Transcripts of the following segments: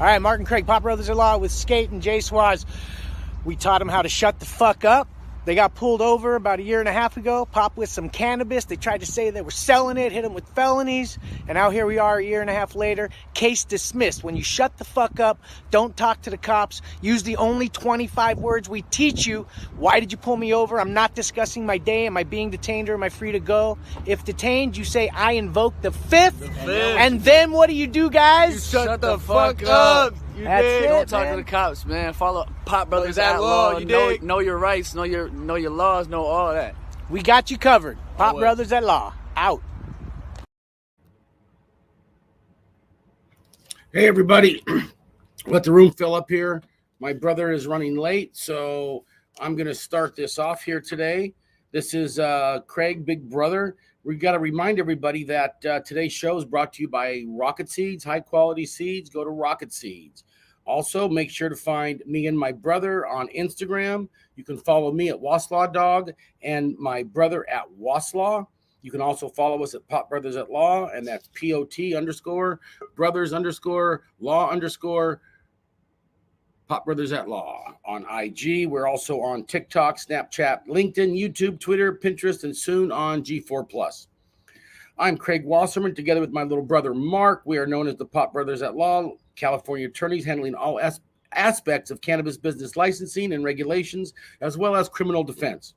All right, Mark and Craig, Pop Brothers in Law with Skate and Jay Swaz. We taught them how to shut the fuck up. They got pulled over about a year and a half ago, popped with some cannabis. They tried to say they were selling it, hit them with felonies. And now here we are a year and a half later, case dismissed. When you shut the fuck up, don't talk to the cops, use the only 25 words we teach you. Why did you pull me over? I'm not discussing my day. Am I being detained or am I free to go? If detained, you say, I invoke the fifth. And then what do you do, guys? You shut the fuck up. That's it, Don't talk man. to the cops, man. Follow Pop Brothers that at law, law. you Know, dig? know your rights, know your laws, know all that. We got you covered. Pop Always. Brothers at Law. Out. Hey, everybody. Let the room fill up here. My brother is running late, so I'm going to start this off here today. This is Craig, Big Brother. We got to remind everybody that today's show is brought to you by Rocket Seeds, high-quality seeds. Go to Rocket Seeds. Also, make sure to find me and my brother on Instagram. You can follow me at Waslaw Dog and my brother at Waslaw. You can also follow us at Pop Brothers at Law, and that's POT_brothers_law_ Pop Brothers at Law on IG. We're also on TikTok, Snapchat, LinkedIn, YouTube, Twitter, Pinterest, and soon on G4+. I'm Craig Wasserman, together with my little brother Mark. We are known as the Pop Brothers at Law, California attorneys handling all aspects of cannabis business licensing and regulations, as well as criminal defense.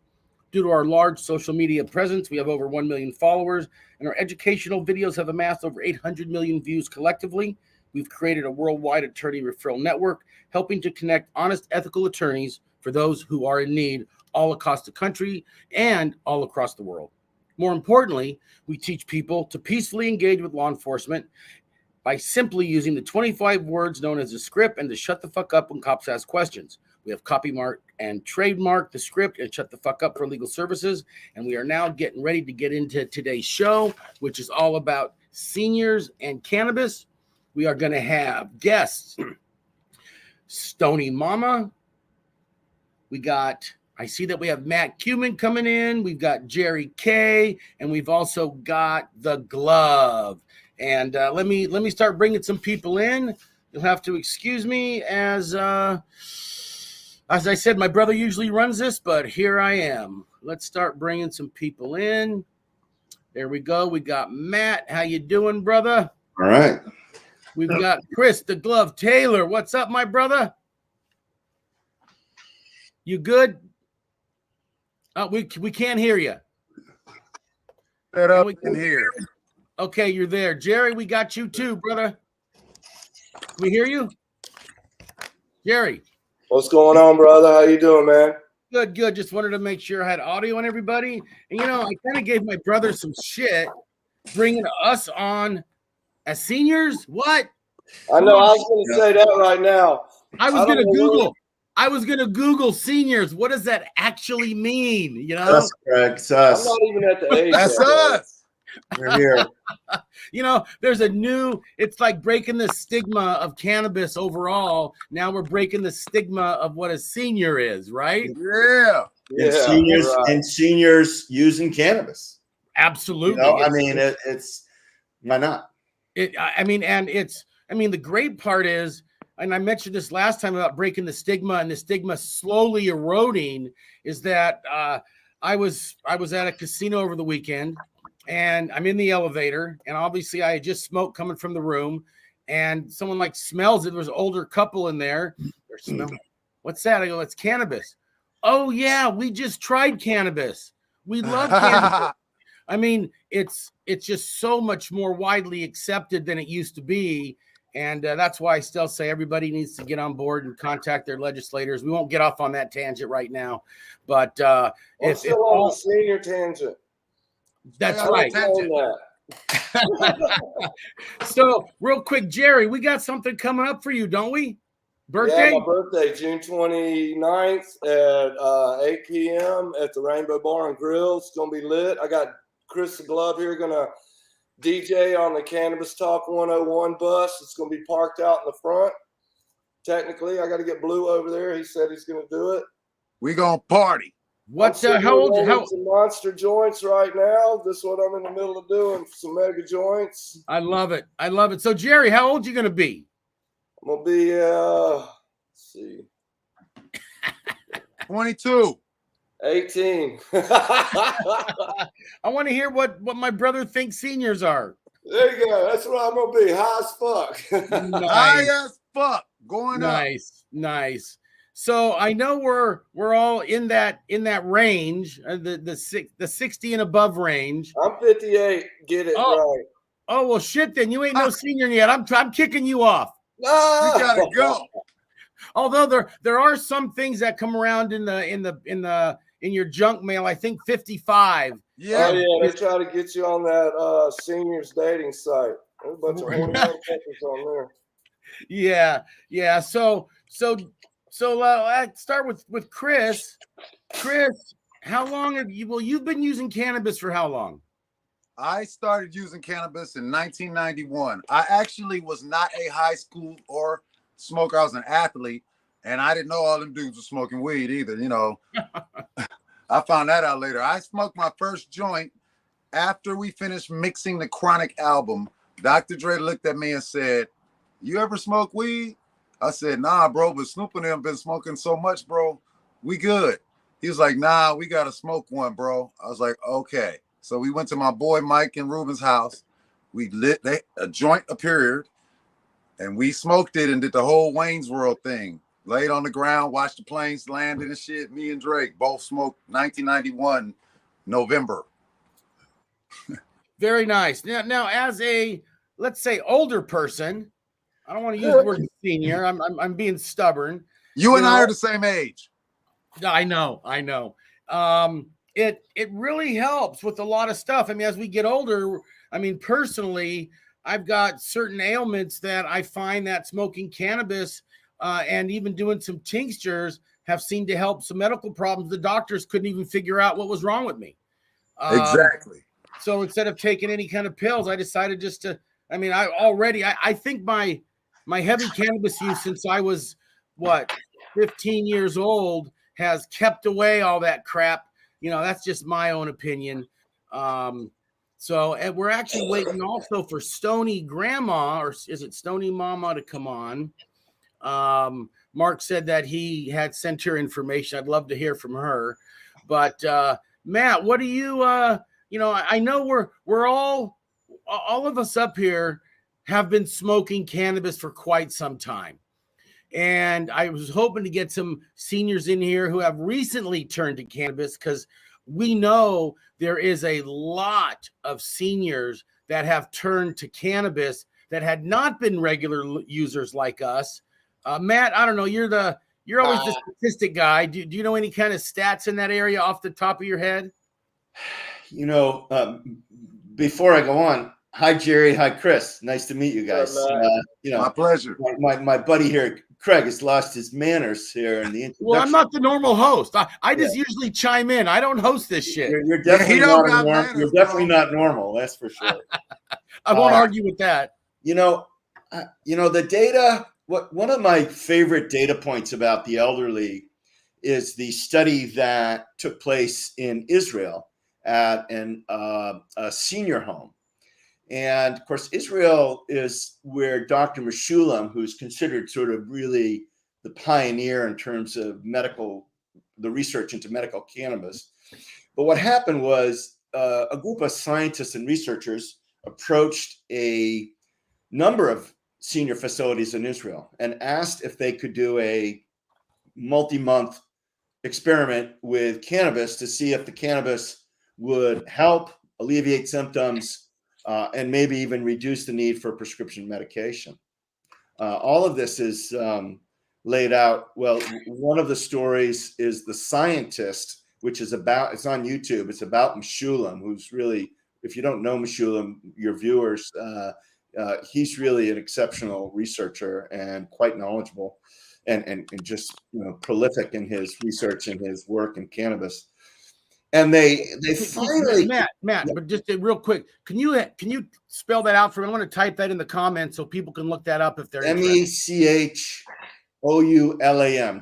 Due to our large social media presence, we have over 1 million followers, and our educational videos have amassed over 800 million views collectively. We've created a worldwide attorney referral network, helping to connect honest, ethical attorneys for those who are in need all across the country and all across the world. More importantly, we teach people to peacefully engage with law enforcement by simply using the 25 words known as the script and to shut the fuck up when cops ask questions. We have copymarked and trademarked the script and shut the fuck up for legal services. And we are now getting ready to get into today's show, which is all about seniors and cannabis. We are going to have guests, Stony Mama. I see that we have Matt Cuman coming in. We've got Jerry K, and we've also got the Glove. And let me start bringing some people in. You'll have to excuse me as I said, my brother usually runs this, but here I am. Let's start bringing some people in. There we go. We got Matt. How you doing, brother? All right. We've got Chris, the Glove Taylor. What's up, my brother? You good? We can't hear you. Set up in here. Okay, you're there. Jerry, we got you too, brother. Can we hear you? Jerry. What's going on, brother? How you doing, man? Good. Just wanted to make sure I had audio on everybody. And, I kind of gave my brother some shit bringing us on as seniors. What? I know. I was going to say that right now. I was going to Google seniors. What does that actually mean? That's correct. It's us. I'm not even at the age. That's yet, us. We're here. There's it's like breaking the stigma of cannabis overall. Now we're breaking the stigma of what a senior is, right? Yeah. And seniors using cannabis. Absolutely. It's why not? The great part is, and I mentioned this last time about breaking the stigma and the stigma slowly eroding, is that I was at a casino over the weekend, and I'm in the elevator, and obviously I had just smoke coming from the room, and someone smells it. There was an older couple in there. They're smelling. What's that? I go, it's cannabis. Oh yeah, we just tried cannabis. We love cannabis. It's just so much more widely accepted than it used to be. And that's why I still say everybody needs to get on board and contact their legislators. We won't get off on that tangent right now. But I'm still on the senior tangent. That's right. So real quick, Jerry, we got something coming up for you, don't we? Birthday? Yeah, my birthday, June 29th at 8 p.m. at the Rainbow Bar and Grill. It's going to be lit. I got Chris the Glove here going to DJ on the Cannabis Talk 101 bus. It's going to be parked out in the front. Technically, I got to get Blue over there. He said he's going to do it. We going to party. How old? Some monster joints right now. This is what I'm in the middle of doing. Some mega joints. I love it. So Jerry, how old are you going to be? I'm gonna be let's see, 22. 18. I want to hear what my brother thinks seniors are. There you go. That's what I'm gonna be. High as fuck. High Nice, as fuck. Going up. nice. So I know we're all in that range, the 60 and above range. I'm 58. Get it right. Oh well, shit. Then you ain't no senior yet. I'm kicking you off. You gotta go. Although there are some things that come around in your junk mail. I think 55. Yeah. Oh yeah, they try to get you on that seniors dating site. There's a bunch of horny motherfuckers on there. Yeah. So let's start with Chris. Chris, how long have you? Well, you've been using cannabis for how long? I started using cannabis in 1991. I actually was not a high school or smoker. I was an athlete, and I didn't know all them dudes were smoking weed either. You know, I found that out later. I smoked my first joint after we finished mixing the Chronic album. Dr. Dre looked at me and said, "You ever smoke weed?" I said, "Nah, bro, but Snoop and them been smoking so much, bro. We good." He was like, "Nah, we gotta smoke one, bro." I was like, "Okay." So we went to my boy Mike and Ruben's house. We lit a joint appeared, and we smoked it and did the whole Wayne's World thing. Laid on the ground, watched the planes landing and shit. Me and Drake both smoked 1991 November. Very nice. Now, as a, let's say, older person, I don't want to use the word senior. I'm being stubborn. You and I are the same age. I know. It really helps with a lot of stuff. I mean, as we get older, I mean, personally, I've got certain ailments that I find that smoking cannabis and even doing some tinctures have seemed to help some medical problems. The doctors couldn't even figure out what was wrong with me. Exactly. So instead of taking any kind of pills, I decided just to, I mean, I think my heavy cannabis use since I was 15 years old has kept away all that crap. You know, that's just my own opinion. So and we're actually waiting also for Stony Grandma, or is it Stony Mama, to come on. Mark said that he had sent her information. I'd love to hear from her. But Matt, what do you I know we're all of us up here have been smoking cannabis for quite some time. And I was hoping to get some seniors in here who have recently turned to cannabis, because we know there is a lot of seniors that have turned to cannabis that had not been regular users like us. Matt, I don't know. You're always the statistic guy. Do you know any kind of stats in that area off the top of your head? You know, before I go on, hi Jerry, hi Chris. Nice to meet you guys. My pleasure. My buddy here, Craig, has lost his manners here in the introduction. Well, I'm not the normal host. I just usually chime in. I don't host this shit. You're definitely you're definitely not normal. That's for sure. I won't argue with that. You know, the data. One of my favorite data points about the elderly is the study that took place in Israel at a senior home. And of course, Israel is where Dr. Meshulam, who's considered sort of really the pioneer in terms of the research into medical cannabis. But what happened was a group of scientists and researchers approached a number of senior facilities in Israel and asked if they could do a multi-month experiment with cannabis to see if the cannabis would help alleviate symptoms and maybe even reduce the need for prescription medication. All of this is laid out. Well, one of the stories is The Scientist, which is it's on YouTube. It's about Meshulam, who's really, if you don't know Meshulam, your viewers, he's really an exceptional researcher and quite knowledgeable and just prolific in his research and his work in cannabis. And they finally Matt, but just real quick, can you spell that out for me? I want to type that in the comments so people can look that up if they're Mechoulam,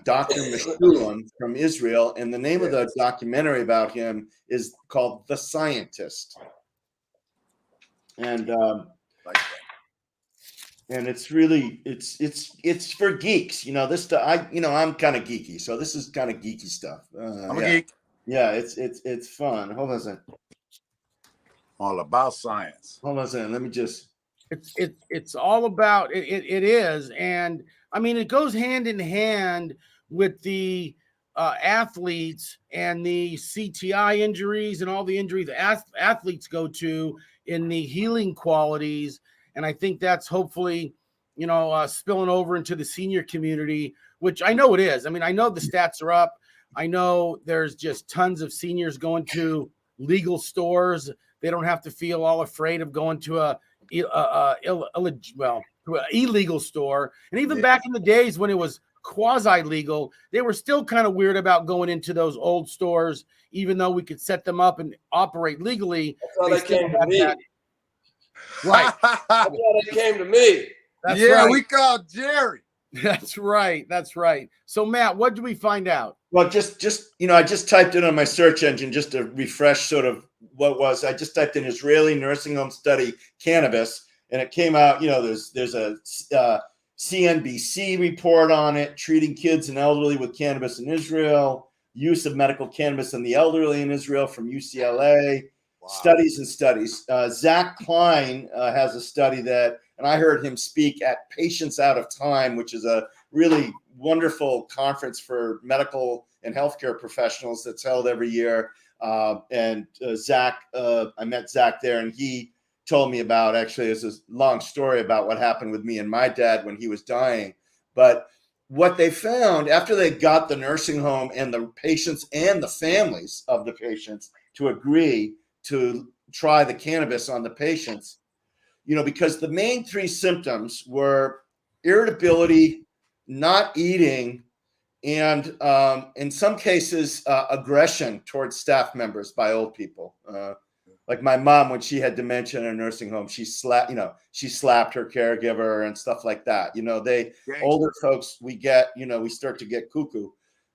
Dr. Meshulam from Israel, and the name of the documentary about him is called The Scientist. And and it's really it's for geeks. This stuff. I'm kind of geeky, so this is kind of geeky stuff. I'm a Yeah, geek. yeah, it's fun. Hold on a second. All about science. Hold on a second. Let me just. It's all about it. It is, and I mean it goes hand in hand with the athletes and the CTI injuries and all the injuries athletes go to in the healing qualities. And I think that's hopefully, spilling over into the senior community, which I know it is. I mean, I know the stats are up. I know there's just tons of seniors going to legal stores. They don't have to feel all afraid of going to a illegal store. And even back in the days when it was quasi legal, they were still kind of weird about going into those old stores, even though we could set them up and operate legally. That's how they came to me. That. Right. That's how they came to me. That's yeah, right. we called Jerry. That's right. That's right. So Matt, what did we find out? Well, just I just typed in on my search engine just to refresh sort of what was. I just typed in Israeli nursing home study cannabis, and it came out. There's a CNBC report on it, treating kids and elderly with cannabis in Israel, use of medical cannabis in the elderly in Israel from UCLA. Wow. Studies and studies. Zach Klein has a study that, and I heard him speak at Patients Out of Time, which is a really wonderful conference for medical and healthcare professionals that's held every year. Zach, I met Zach there, and he told me about, actually, it's a long story about what happened with me and my dad when he was dying. But what they found after they got the nursing home and the patients and the families of the patients to agree to try the cannabis on the patients, because the main three symptoms were irritability, not eating, and in some cases, aggression towards staff members by old people. Like my mom, when she had dementia in a nursing home, she slapped her caregiver and stuff like that. Older folks, we start to get cuckoo,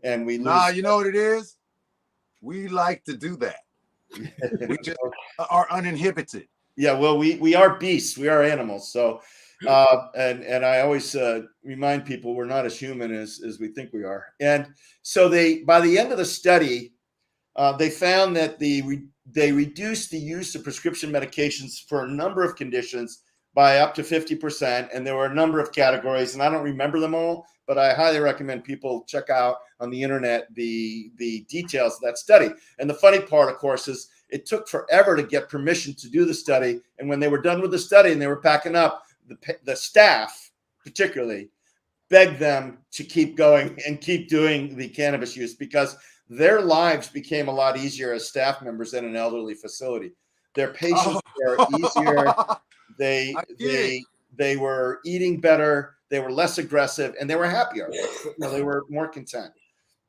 and we lose. Nah, you know what it is? We like to do that. We just are uninhibited. Yeah, well, we are beasts. We are animals. So, and I always remind people we're not as human as we think we are. And so by the end of the study, they found that they reduced the use of prescription medications for a number of conditions by up to 50%. And there were a number of categories, and I don't remember them all, but I highly recommend people check out on the internet the details of that study. And the funny part, of course, is it took forever to get permission to do the study. And when they were done with the study and they were packing up, the staff particularly begged them to keep going and keep doing the cannabis use, because their lives became a lot easier as staff members in an elderly facility. Their patients were easier. They were eating better. They were less aggressive, and they were happier. They were more content.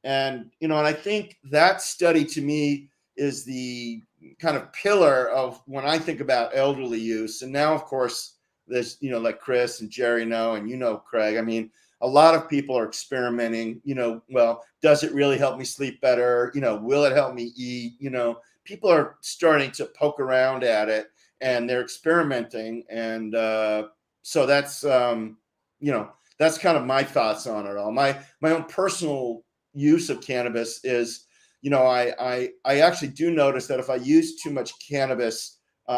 And and I think that study to me is the kind of pillar of when I think about elderly use. And now, of course, there's like Chris and Jerry know, and Craig. I mean, a lot of people are experimenting. Well, does it really help me sleep better? Will it help me eat? People are starting to poke around at it, and they're experimenting. And so that's that's kind of my thoughts on it all. My own personal use of cannabis is, I actually do notice that if I use too much cannabis,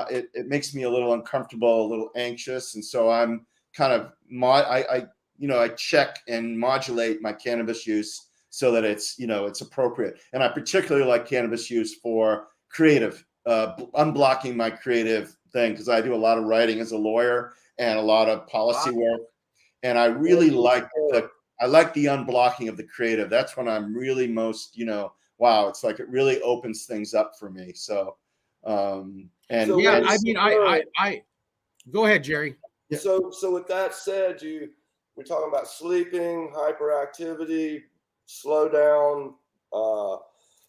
it makes me a little uncomfortable, a little anxious, and so I'm kind of I check and modulate my cannabis use so that it's appropriate. And I particularly like cannabis use for creative, unblocking my creative thing, because I do a lot of writing as a lawyer and a lot of policy work, and I really like the unblocking of the creative. That's when I'm really most, wow, it's like it really opens things up for me. So, I go ahead, Jerry. Yeah. So with that said, we're talking about sleeping, hyperactivity, slow down.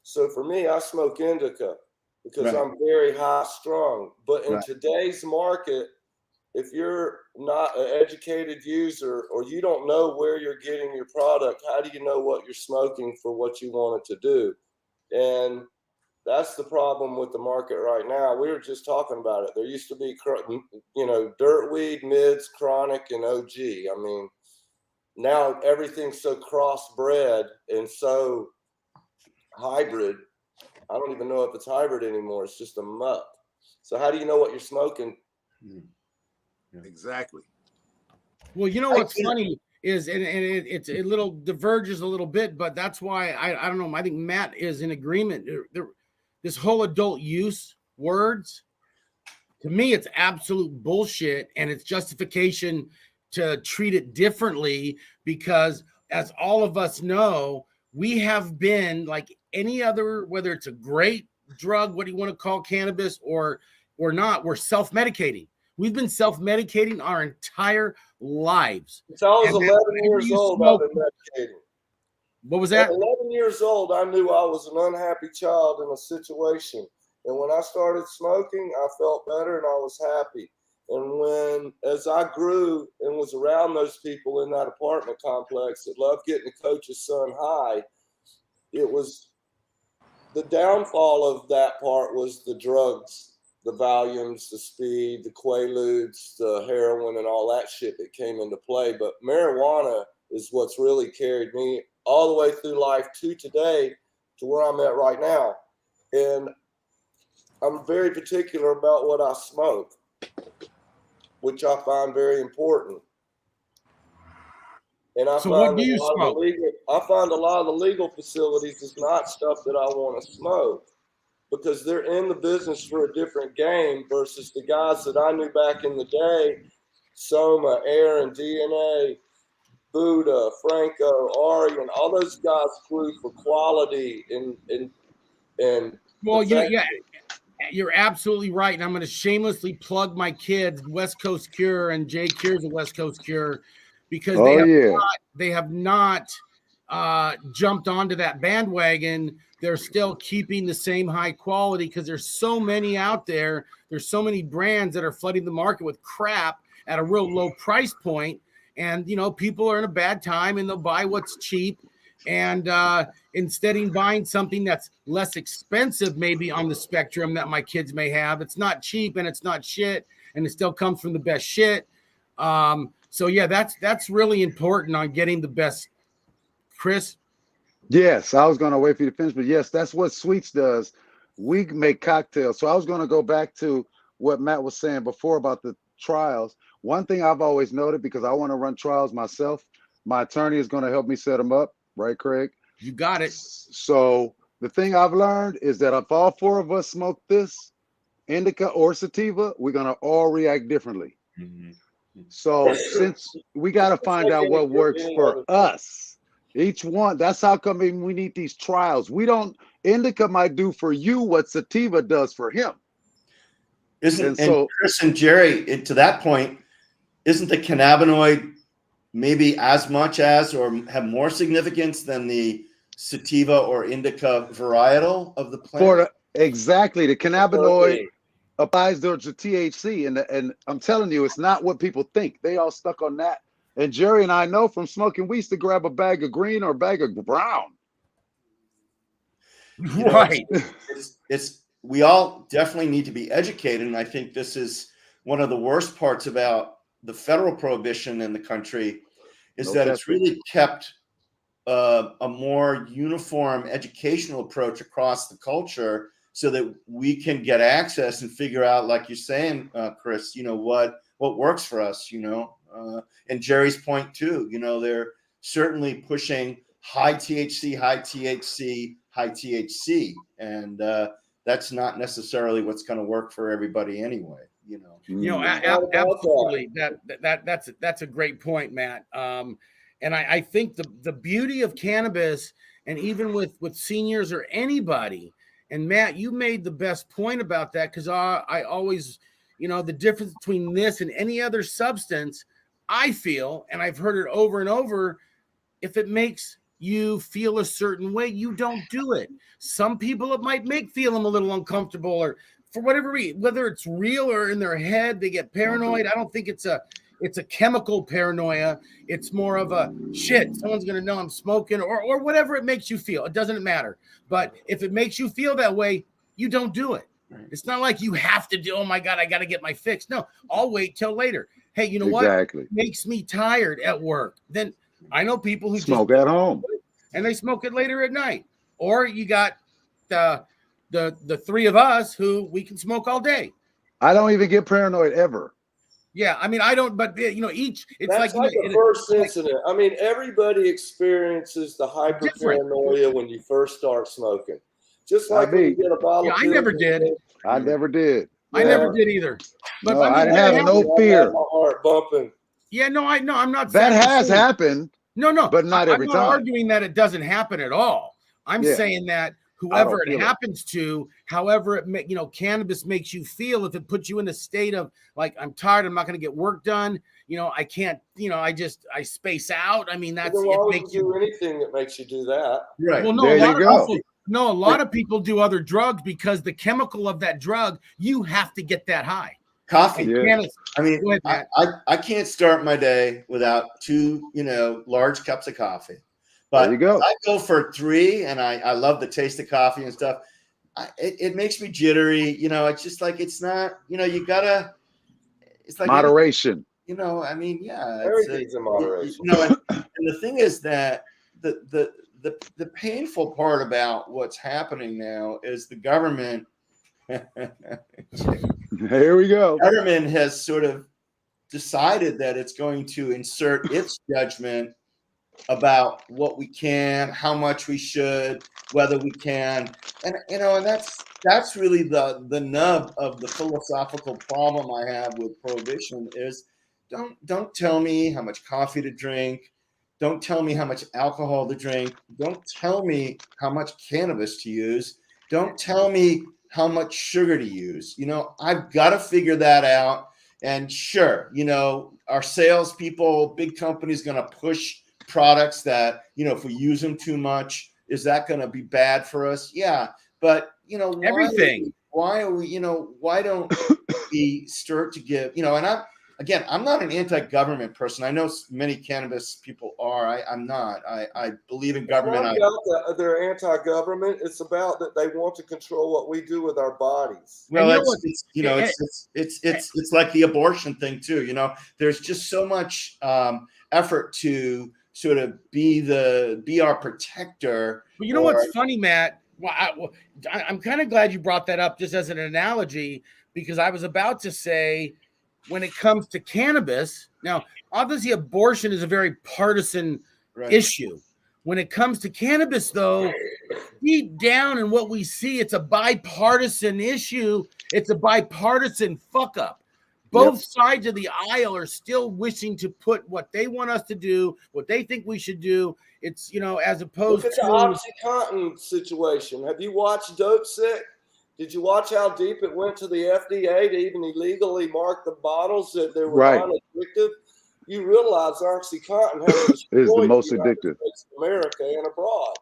So for me, I smoke indica because I'm very high strung. But in today's market, if you're not an educated user or you don't know where you're getting your product, how do you know what you're smoking for what you want it to do? And that's the problem with the market right now. We were just talking about it. There used to be, dirt weed, mids, chronic, and OG. I mean, now everything's so crossbred and so hybrid. I don't even know if it's hybrid anymore. It's just a muck. So how do you know what you're smoking? Exactly. Well, you know what's funny is, and it's a little diverges a little bit, but that's why I don't know. I think Matt is in agreement. This whole adult use words, to me, it's absolute bullshit, and it's justification to treat it differently because, as all of us know, we have been like any other, whether it's a great drug, what do you want to call cannabis, or not, we're self-medicating. We've been self-medicating our entire lives. Since I was 11 years old, I've been medicating. What was that? At 11 years old, I knew I was an unhappy child in a situation. And when I started smoking, I felt better and I was happy. And as I grew and was around those people in that apartment complex that loved getting the coach's son high, it was the downfall of that part was the drugs, the Valiums, the speed, the Quaaludes, the heroin, and all that shit that came into play. But marijuana is what's really carried me all the way through life to today, to where I'm at right now. And I'm very particular about what I smoke, which I find very important. And I So what do you smoke? I find a lot of the legal facilities is not stuff that I want to smoke, because they're in the business for a different game versus the guys that I knew back in the day, Soma, Aaron, DNA, Buddha, Franco, Ari, and all those guys flew for quality and well, yeah, you're absolutely right. And I'm going to shamelessly plug my kids, West Coast Cure, and Jay Cure's a West Coast Cure, because they have not jumped onto that bandwagon. They're still keeping the same high quality because there's so many out there. There's so many brands that are flooding the market with crap at a real low price point. And, people are in a bad time and they'll buy what's cheap. And instead of buying something that's less expensive, maybe on the spectrum that my kids may have, it's not cheap and it's not shit, and it still comes from the best shit. So yeah, that's really important on getting the best. Chris? Yes, I was going to wait for you to finish, but yes, that's what Sweets does. We make cocktails. So I was going to go back to what Matt was saying before about the trials. One thing I've always noted, because I want to run trials myself, my attorney is going to help me set them up. Right, Craig? You got it. So the thing I've learned is that if all four of us smoke this, indica or sativa, we're going to all react differently. Mm-hmm. So since we got to find out what works for us, each one, that's how come we need these trials. Indica might do for you what sativa does for him. And Chris and Jerry, to that point, isn't the cannabinoid maybe as much as or have more significance than the sativa or indica varietal of the plant? Exactly. The cannabinoid applies to THC. And I'm telling you, it's not what people think. They all stuck on that. And Jerry and I know from smoking, we used to grab a bag of green or a bag of brown. Right. We all definitely need to be educated. And I think this is one of the worst parts about the federal prohibition in the country is that it's really kept a more uniform educational approach across the culture so that we can get access and figure out, like you're saying, Chris, what works for us, and Jerry's point too, they're certainly pushing high THC, and that's not necessarily what's going to work for everybody anyway. Absolutely. That's a great point, Matt. And I think the beauty of cannabis, and even with seniors or anybody, and Matt, you made the best point about that, because I always, the difference between this and any other substance, I feel, and I've heard it over and over, if it makes you feel a certain way, you don't do it. Some people it might feel them a little uncomfortable, or for whatever reason, whether it's real or in their head, they get paranoid. I don't think it's a chemical paranoia. It's more of a shit, someone's going to know I'm smoking, or whatever it makes you feel. It doesn't matter. But if it makes you feel that way, you don't do it. It's not like you have to do, oh my God, I got to get my fix. No, I'll wait till later. Hey, you know Exactly. what makes me tired at work? Then I know people who Smoke just at home. and they smoke it later at night. Or you got the three of us who we can smoke all day. I don't even get paranoid ever. Yeah, I mean, I don't, but you know, each it's That's like the first incident. I mean, everybody experiences the hyper paranoia when you first start smoking. Just like when you get a bottle. Yeah, of I never did. I never did. I never did either. But No, I didn't that have no fear. My heart bumping. Yeah, no, I'm not. That saying has happened. No, but not every I'm not time. arguing that it doesn't happen at all. I'm saying that whoever it happens to, however it cannabis makes you feel, if it puts you in a state of like, I'm tired, I'm not going to get work done, I can't, I space out. I mean, that's why would you do anything that makes you do that? Right. Well, no, a lot of people do other drugs because the chemical of that drug, you have to get that high. Coffee. Yeah. I mean, I can't start my day without 2, large cups of coffee. But there you go. I go for 3, and I love the taste of coffee and stuff. It makes me jittery. It's just like, it's not, you gotta, it's like moderation. I mean, yeah. Everything's in moderation. And the thing is that the painful part about what's happening now is the government. Here we go. Government has sort of decided that it's going to insert its judgment about what we can, how much we should, whether we can, and and that's really the nub of the philosophical problem I have with prohibition is don't tell me how much coffee to drink, don't tell me how much alcohol to drink, don't tell me how much cannabis to use, don't tell me how much sugar to use. I've got to figure that out. And sure, our salespeople, big companies, going to push products that, if we use them too much, is that going to be bad for us? Yeah. But, everything. Why don't we start to give, and I'm not an anti-government person. I know many cannabis people are. I'm not. I believe in government. It's not about that they're anti-government. It's about that they want to control what we do with our bodies. Well, it's like the abortion thing too. There's just so much effort to sort of be our protector. But you know what's funny, Matt? Well, I'm kind of glad you brought that up just as an analogy, because I was about to say, when it comes to cannabis, now obviously abortion is a very partisan issue. When it comes to cannabis, though, deep down in what we see, it's a bipartisan issue. It's a bipartisan fuck up. Both sides of the aisle are still wishing to put what they want us to do, what they think we should do. It's, as opposed to the OxyContin situation. Have you watched Dope Sick? Did you watch how deep it went to the FDA to even illegally mark the bottles that they were non-addictive? You realize OxyContin has is the most addictive in America and abroad.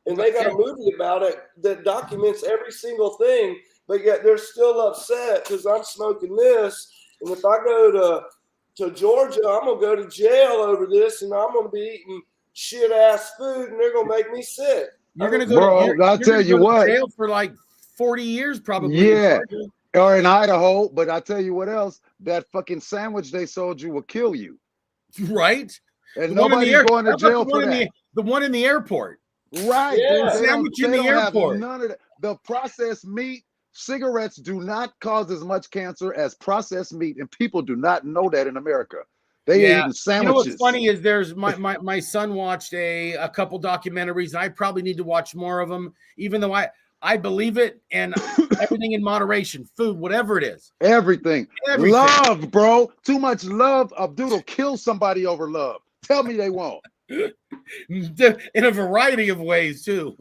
And they got a movie about it that documents every single thing, but yet they're still upset because I'm smoking this. And if I go to Georgia, I'm going to go to jail over this, and I'm going to be eating shit-ass food, and they're going to make me sick. You're going to go I'll tell you what. Jail for like 40 years probably. Yeah, or in Idaho. But I tell you what else, that fucking sandwich they sold you will kill you. Right? And nobody's going to jail for that. The one in the airport. Right. Yeah. Sandwich in the airport. None of that. The processed meat, cigarettes do not cause as much cancer as processed meat, and people do not know that in America. They eating sandwiches. You know what's funny is there's my son watched a couple documentaries, and I probably need to watch more of them, even though I believe it, and everything in moderation, food, whatever it is. Everything. Love, bro. Too much love. Abdul will kill somebody over love. Tell me they won't. In a variety of ways, too.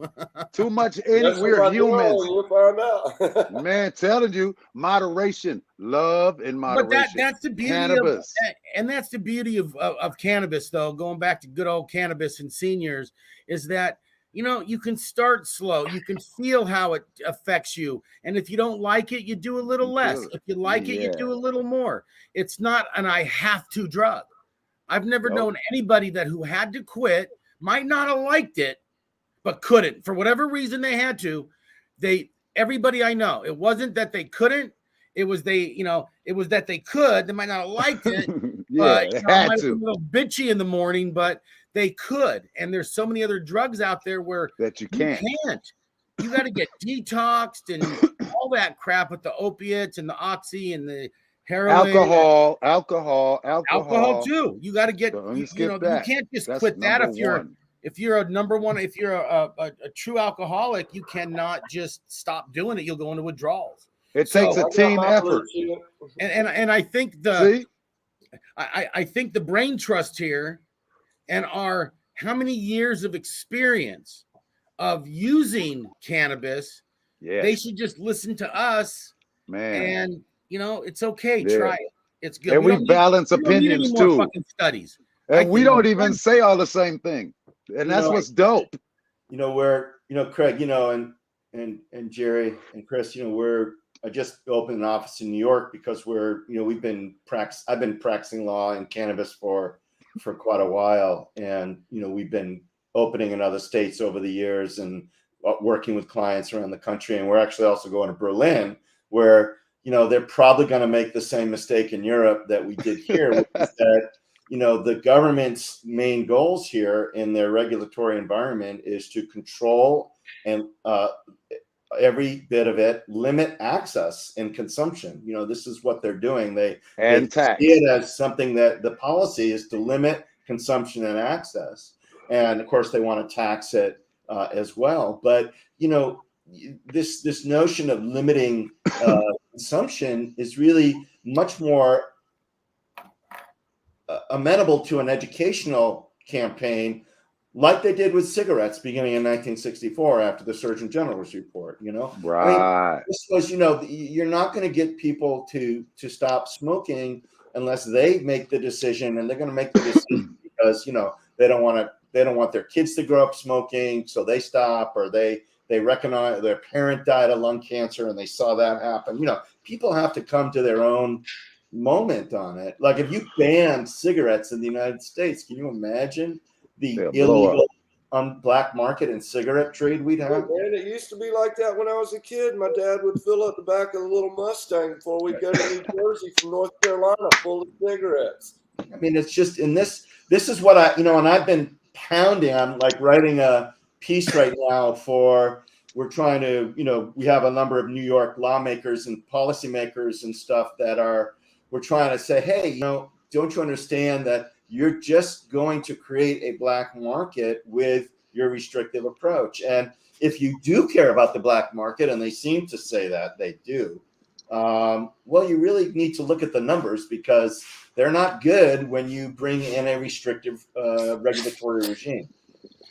Too much. We're humans. We'll find out. Man, telling you, moderation. Love and moderation. But that's the beauty cannabis. And that's the beauty of cannabis, though, going back to good old cannabis and seniors, is that you can start slow. You can feel how it affects you. And if you don't like it, you do a little less. If you like it, you do a little more. It's not an I have to drug. I've never known anybody who had to quit, might not have liked it, but couldn't. For whatever reason they had to, they everybody I know. It wasn't that they couldn't. It was it was that they could. They might not have liked it, Yeah, but they it had might have been to. a little bitchy in the morning, but they could. And there's so many other drugs out there where That you you can't. can't. You got to get detoxed and all that crap with the opiates and the oxy and the heroin. Alcohol too. You got to get, Don't you skip know, you that. can't just That's quit that number if you're one. if you're a number one, if you're a true alcoholic, you cannot just stop doing it. You'll go into withdrawals. It So- takes a I got team my blue effort. chip. And I think See? I think the brain trust here and our how many years of experience of using cannabis, Yes. they should just listen to us Man. and you know it's okay. Yeah. Try it. It's good. And we don't balance we don't need any opinions more too. fucking studies. And we think don't we're even done. say all the same thing. And that's what's dope. You know, where, you know, Craig, you know, and Jerry and Chris, you know, I just opened an office in New York because I've been practicing law and cannabis for quite a while. And, you know, we've been opening in other states over the years and working with clients around the country. And we're actually also going to Berlin, where, you know, they're probably going to make the same mistake in Europe that we did here, which is that, you know, the government's main goals here in their regulatory environment is to control and every bit of it, limit access and consumption. You know, this is what they're doing. They tax. see it as something that the policy is to limit consumption and access. And of course, they want to tax it as well. But, you know, this notion of limiting consumption is really much more amenable to an educational campaign like they did with cigarettes beginning in 1964 after the Surgeon General's report. You know, Right. I mean, this was, you know, you're not going to get people to stop smoking unless they make the decision, and they're going to make the decision because, you know, they don't want their kids to grow up smoking, so they stop, or they recognize their parent died of lung cancer and they saw that happen. You know, people have to come to their own moment on it. Like if you banned cigarettes in the United States, can you imagine the illegal on black market and cigarette trade we'd have? Man, it used to be like that when I was a kid. My dad would fill up the back of the little Mustang before we'd go to New Jersey from North Carolina full of cigarettes. I mean, it's just in this is what I, you know, and I've been pounding. I'm like writing a piece right now we're trying to, you know, we have a number of New York lawmakers and policymakers and stuff we're trying to say, hey, you know, don't you understand that you're just going to create a black market with your restrictive approach? And if you do care about the black market, and they seem to say that they do, well, you really need to look at the numbers, because they're not good when you bring in a restrictive regulatory regime.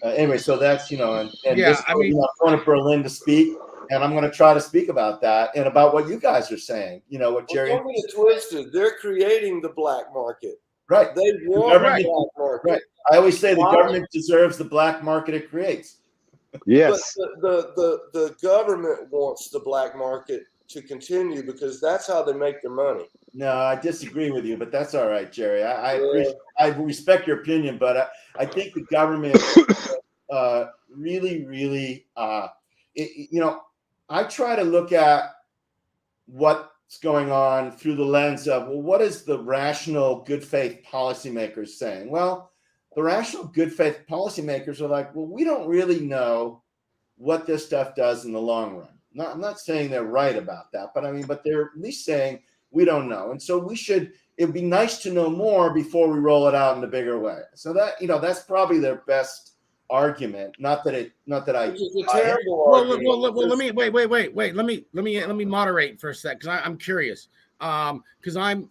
Anyway, so that's, you know, and Yeah, this, I mean, I'm going to Berlin to speak, and I'm going to try to speak about that and about what you guys are saying. You know, what Jerry. Don't get it twisted. They're creating the black market. Right. They want the black market. Right. I always say the government deserves the black market it creates. Yes. But the government wants the black market to continue because that's how they make their money. No, I disagree with you, but that's all right, Jerry. I respect your opinion, but I think the government really, you know, I try to look at what's going on through the lens of, well, what is the rational, good faith policymakers saying? Well, the rational, good faith policymakers are like, well, we don't really know what this stuff does in the long run. I'm not saying they're right about that, but they're at least saying we don't know. And so it'd be nice to know more before we roll it out in a bigger way. So that, you know, that's probably their best argument. Not that I. Which is a terrible argument. Well, let me wait. Let me moderate for a sec, because I'm curious. Because I'm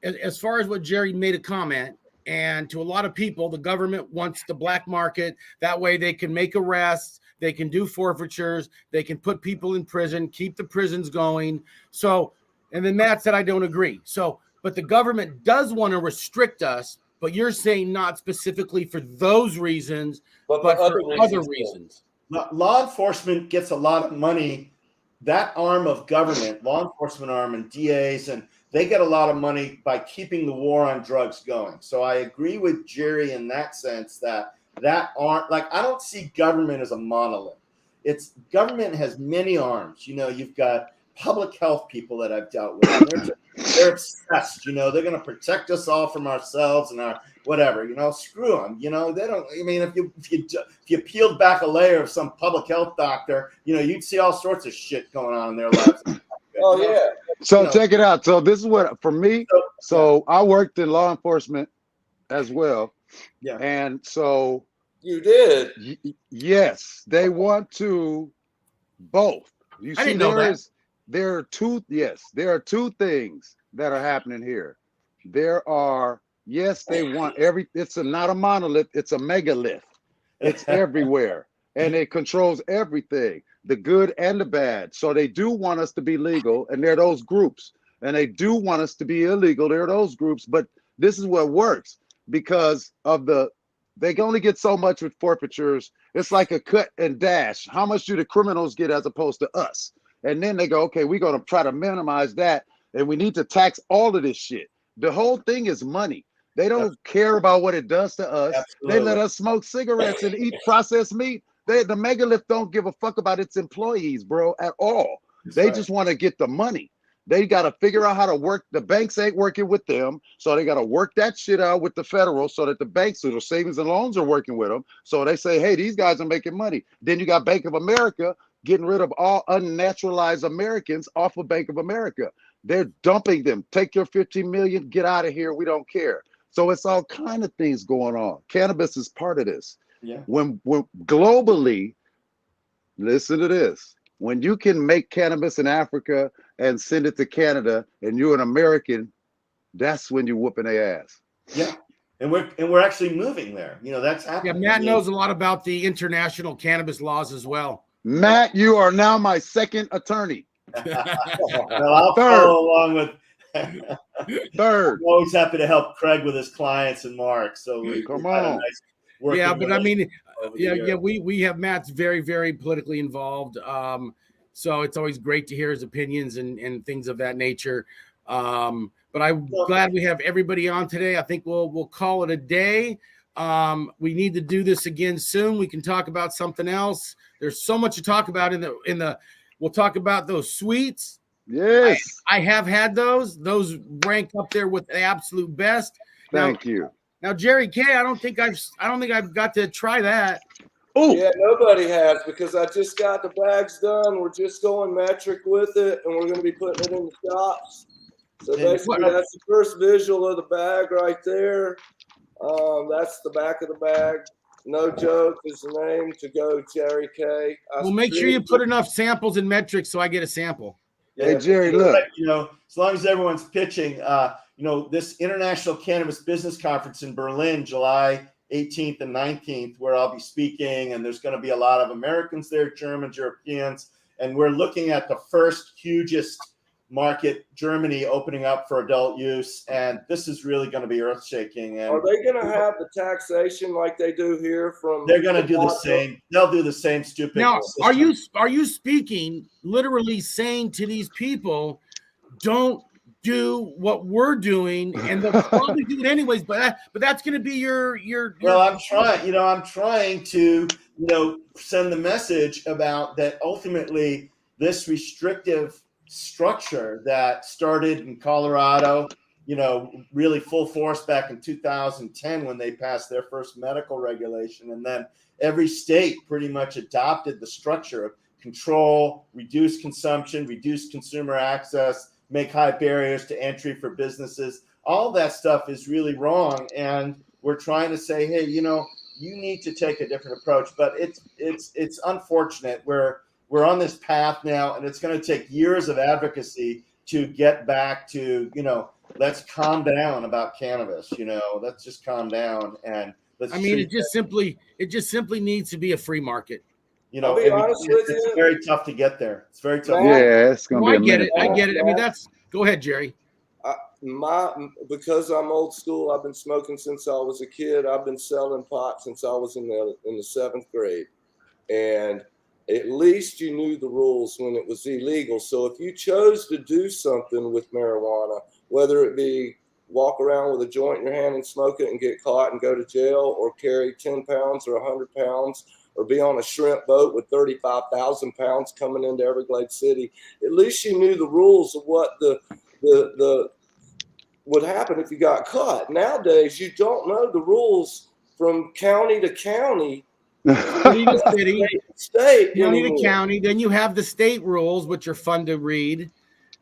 as far as what Jerry made a comment, and to a lot of people, the government wants the black market. That way, they can make arrests, they can do forfeitures, they can put people in prison, keep the prisons going. So, and then Matt said, I don't agree. So, but the government does want to restrict us. But you're saying not specifically for those reasons, but for other reasons. Law enforcement gets a lot of money. That arm of government, law enforcement arm and DAs, and they get a lot of money by keeping the war on drugs going. So I agree with Jerry in that sense that aren't, like, I don't see government as a monolith. it's government has many arms. You know, you've got public health people that I've dealt with. And they're obsessed. You know, they're going to protect us all from ourselves and our whatever. You know, screw them. You know, they don't. I mean, if you peeled back a layer of some public health doctor, you know, you'd see all sorts of shit going on in their lives. Oh yeah. So You know, check it out. So this is what for me. So I worked in law enforcement as well, yeah. and so You did. yes, they want to both. You I see, didn't know that. there are two things that are happening here. There are, yes, they want not a monolith, it's a megalith. It's everywhere, and it controls everything, the good and the bad. So they do want us to be legal, and there are those groups, and they do want us to be illegal. There are those groups, but this is what works because of they can only get so much with forfeitures. It's like a cut and dash. How much do the criminals get as opposed to us? And then they go, okay, we're going to try to minimize that, and we need to tax all of this shit. The whole thing is money. They don't care about what it does to us. Absolutely. They let us smoke cigarettes and eat processed meat. The megalith don't give a fuck about its employees, bro, at all. They just want to get the money. They got to figure out how to work. The banks ain't working with them, so they got to work that shit out with the federal so that the banks or the savings and loans are working with them. So they say, hey, these guys are making money. Then you got Bank of America getting rid of all unnaturalized Americans off of Bank of America. They're dumping them. Take your 15 million, get out of here. We don't care. So it's all kind of things going on. Cannabis is part of this. Yeah. When globally, listen to this. When you can make cannabis in Africa and send it to Canada, and you're an American, that's when you're whooping their ass. Yeah, and we're actually moving there. You know, that's happening. Yeah, Matt knows a lot about the international cannabis laws as well. Matt, you are now my second attorney. Well, I'll follow along with. Third. I'm always happy to help Craig with his clients and Mark. So Come on. Nice yeah, but I mean, we have Matt's very, very politically involved. So it's always great to hear his opinions and things of that nature. But I'm glad we have everybody on today. I think we'll call it a day. We need to do this again soon. We can talk about something else. There's so much to talk about in the. We'll talk about those sweets. Yes, I have had those. Those rank up there with the absolute best. Thank you. Now, Jerry K, I don't think I've got to try that. Oh, yeah, nobody has because I just got the bags done. We're just going metric with it, and we're going to be putting it in the shops. So basically, that's the first visual of the bag right there. That's the back of the bag. No Joke is the name to go Jerry K. Well, make sure you put enough samples in metrics so I get a sample. Yeah, hey, Jerry, look. You know, as long as everyone's pitching, you know, this International Cannabis Business Conference in Berlin, July 18th and 19th, where I'll be speaking, and there's going to be a lot of Americans there, Germans, Europeans, and we're looking at the first hugest market, Germany, opening up for adult use, and this is really going to be earth-shaking. And are they going to have the taxation like they do here? They're going to do the same. They'll do the same stupid. Now, system. are you speaking literally saying to these people, don't do what we're doing, and they'll probably do it anyways, but that's going to be your Well, I'm trying to send the message about that. Ultimately, this restrictive structure that started in Colorado, really full force back in 2010 when they passed their first medical regulation, and then every state pretty much adopted the structure of control, reduce consumption, reduce consumer access, make high barriers to entry for businesses. All that stuff is really wrong, and we're trying to say, hey, you need to take a different approach. But it's unfortunate. We're on this path now, and it's going to take years of advocacy to get back to let's calm down about cannabis. Let's just calm down and let's. I mean, it just simply needs to be a free market. I'll be honest with you. It's very tough to get there. It's very tough. Yeah, it's gonna be. I get it. I mean, go ahead, Jerry. Because I'm old school, I've been smoking since I was a kid. I've been selling pot since I was in the 7th grade, and at least you knew the rules when it was illegal. So if you chose to do something with marijuana, whether it be walk around with a joint in your hand and smoke it and get caught and go to jail, or carry 10 pounds or 100 pounds, or be on a shrimp boat with 35,000 pounds coming into Everglades City. At least you knew the rules of what the would happen if you got caught. Nowadays, you don't know the rules from county to county, City to city, state county anymore. to county. Then you have the state rules, which are fun to read.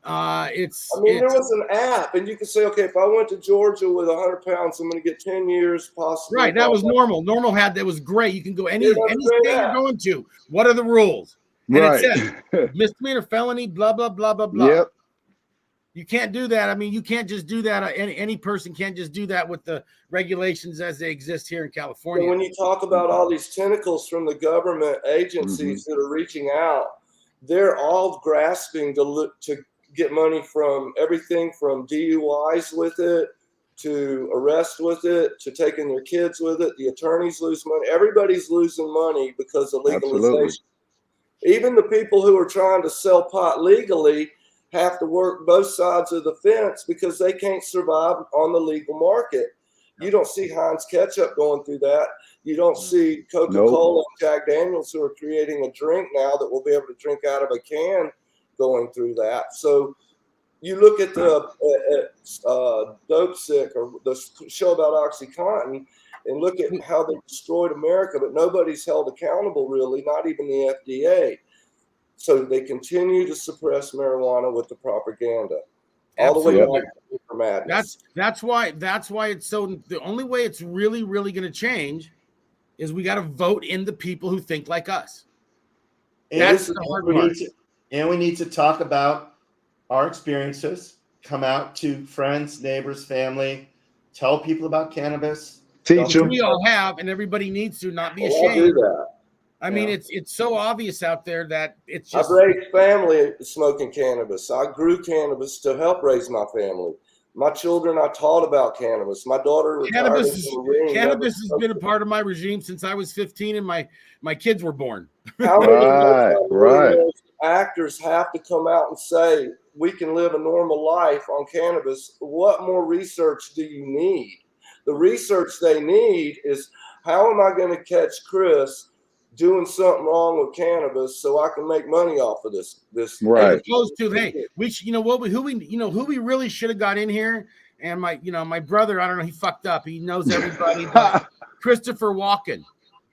I mean, there was an app, and you could say, okay, if I went to Georgia with 100 pounds, I'm going to get 10 years, possibly. Right. That was normal. Normal had that was great. You can go any state you're going to. What are the rules? And Right. it says misdemeanor, felony, blah blah blah blah blah. Yep. You can't do that. I mean, you can't just do that. Any person can't just do that with the regulations as they exist here in California. So when you talk about all these tentacles from the government agencies that are reaching out, they're all grasping to get money from everything from DUIs with it, to arrest with it, to taking their kids with it. The attorneys lose money. Everybody's losing money because of legalization. Absolutely. Even the people who are trying to sell pot legally have to work both sides of the fence because they can't survive on the legal market. You don't see Heinz Ketchup going through that. You don't see Coca-Cola and Jack Daniels, who are creating a drink now that we'll be able to drink out of a can, going through that. So you look at the Dope Sick, or the show about OxyContin, and look at how they destroyed America, but nobody's held accountable, really, not even the FDA. So they continue to suppress marijuana with the propaganda, all the way Absolutely. back to madness. That's why it's so. The only way it's really going to change is we got to vote in the people who think like us. That's the hard part. And we need to talk about our experiences. Come out to friends, neighbors, family. Tell people about cannabis. Teach them. We all have, and everybody needs to not be Well, I'll do ashamed. that. I mean, it's so obvious out there that it's just. I've raised family smoking cannabis. I grew cannabis to help raise my family. My children, I taught about cannabis. My daughter retired Cannabis from the Marine, has been a part of my regime since I was 15 and my kids were born. How many Right. actors have to come out and say we can live a normal life on cannabis? What more research do you need? The research they need is, how am I going to catch Chris doing something wrong with cannabis so I can make money off of this? Right. As opposed to, hey, we who we really should have got in here. And my brother, I don't know, he fucked up. He knows everybody. But Christopher Walken.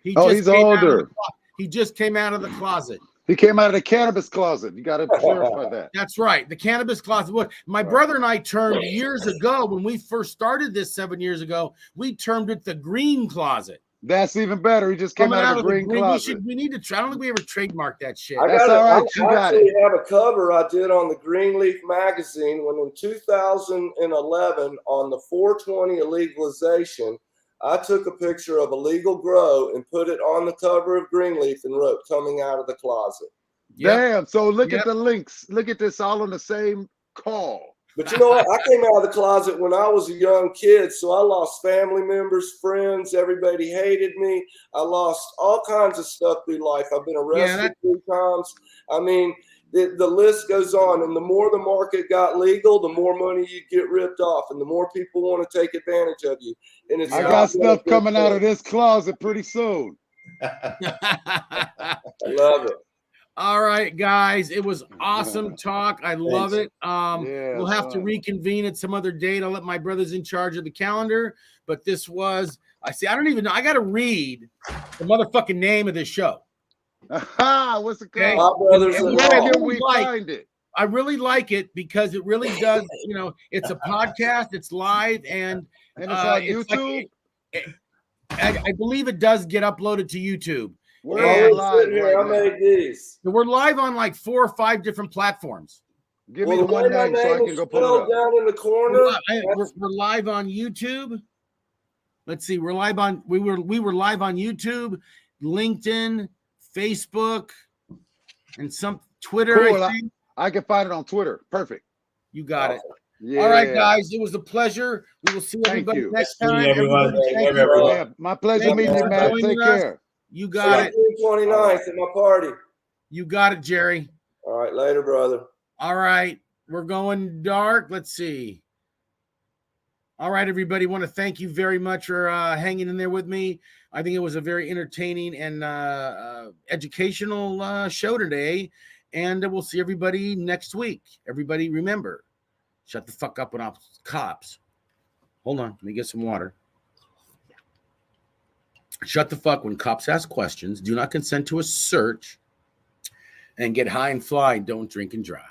He's older. He just came out of the closet. He came out of the cannabis closet. You got to clarify that. That's right. The cannabis closet. What my brother and I termed years ago, when we first started this 7 years ago, we termed it the green closet. That's even better. He just came out of the green closet. We need to. I don't think we ever trademarked that shit. That's all right. I actually have a cover I did on the Greenleaf magazine when in 2011 on the 420 legalization, I took a picture of a legal grow and put it on the cover of Greenleaf and wrote "coming out of the closet." Yep. Damn. So look at the links. Look at this all on the same call. But you know what? I came out of the closet when I was a young kid, so I lost family members, friends. Everybody hated me. I lost all kinds of stuff through life. I've been arrested 3 times. I mean, the list goes on. And the more the market got legal, the more money you get ripped off, and the more people want to take advantage of you. And it's I got stuff coming out of this closet pretty soon. I love it. All right, guys. It was awesome talk. I love it. We'll have to reconvene at some other date. I'll let my brothers in charge of the calendar. But this was, I don't even know. I got to read the motherfucking name of this show. What's it called? My brothers And in where law. can we find it? I really like it because it really does, it's a podcast, it's live, and it's on YouTube? I believe it does get uploaded to YouTube. We're live right I now. made these. We're live on like 4 or 5 different platforms. Give me the one name so I can go pull it up. Down in the corner. We're live on YouTube. Let's see. We're live on. We were live on YouTube, LinkedIn, Facebook, and some Twitter. Cool. I think. I can find it on Twitter. Perfect. You got it. Yeah. All right, guys. It was a pleasure. We will see everybody you. next See you, time. everyone. Thank you. Yeah, my pleasure Thank meeting you you, for man. joining Take us. care. You got it. June 29th at my party. You got it, Jerry. All right, later, brother. All right. We're going dark. Let's see. All right, everybody. Want to thank you very much for hanging in there with me. I think it was a very entertaining and educational show today. And we'll see everybody next week. Everybody, remember, shut the fuck up when cops. Hold on. Let me get some water. Shut the fuck when cops ask questions. Do not consent to a search. And get high and fly. Don't drink and drive.